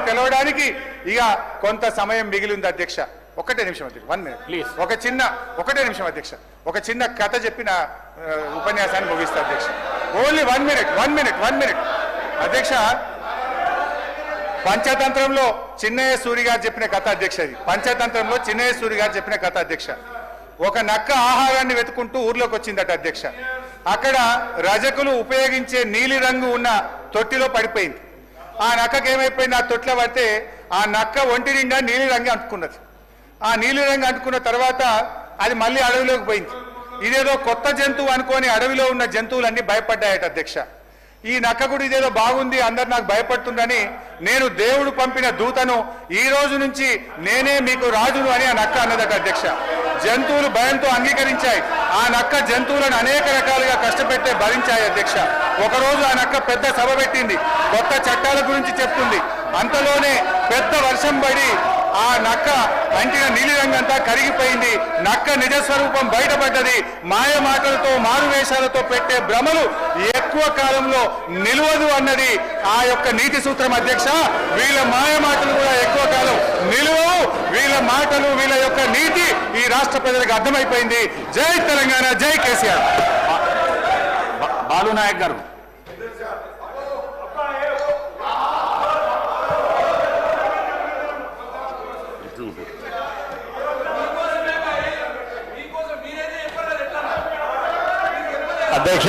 తెలవడానికి ఇక కొంత సమయం మిగిలి ఉంది అధ్యక్ష. ఒకటే నిమిషం అధ్యక్ష, 1 minute ప్లీజ్. ఒకటే నిమిషం అధ్యక్ష. ఒక చిన్న కథ చెప్పిన ఉపన్యాసాన్ని ముగిస్తా అధ్యక్ష. ఓన్లీ 1 minute అధ్యక్ష. పంచతంత్రంలో చిన్నయ్య సూరి గారు చెప్పిన కథ అధ్యక్ష. ఇది పంచతంత్రంలో చిన్నయ్య సూరి గారు చెప్పిన కథ అధ్యక్ష. ఒక నక్క ఆహారాన్ని వెతుకుంటూ ఊర్లోకి వచ్చిందట అధ్యక్ష. అక్కడ రజకులు ఉపయోగించే నీలి రంగు ఉన్న తొట్టిలో పడిపోయింది. ఆ నక్కకి ఏమైపోయింది, ఆ తొట్టిలో పడితే ఆ నక్క ఒంటి నిండా నీలి రంగు అంటుకున్నది. ఆ నీలి రంగు అంటుకున్న తర్వాత అది మళ్ళీ అడవిలోకి పోయింది. ఇదేదో కొత్త జంతువు అనుకొని అడవిలో ఉన్న జంతువులన్నీ భయపడ్డాయట అధ్యక్ష. ఈ నక్క కూడా ఇదేదో బాగుంది, అందరు నాకు భయపడుతుందని, నేను దేవుడు పంపిన దూతను, ఈ రోజు నుంచి నేనే మీకు రాజును అని ఆ నక్క అన్నదట అధ్యక్ష. జంతువులు భయంతో అంగీకరించాయి. ఆ నక్క జంతువులను అనేక రకాలుగా కష్టపెట్టే భరించాయి అధ్యక్ష. ఒకరోజు ఆ నక్క పెద్ద సభ పెట్టింది, కొత్త చట్టాల గురించి చెప్తుంది. అంతలోనే పెద్ద వర్షం పడి ఆ నక్క అంటిన నీలిరంగంతా కరిగిపోయింది. నక్క నిజస్వరూపం బయటపడ్డది. మాయ మాటలతో మారువేషాలతో పెట్టే భ్రమలు ఎక్కువ కాలంలో నిలవదు అన్నది ఆ యొక్క నీతి సూత్రం అధ్యక్ష. వీళ్ళ మాయ మాటలు కూడా ఎక్కువ కాలం నిలవవు. వీళ్ళ మాటలు, వీళ్ళ యొక్క నీతి ఈ రాష్ట్ర ప్రజలకు అర్థమైపోయింది. జై తెలంగాణ, జై కేసీఆర్. బాలు నాయక్ గారు. అధ్యక్ష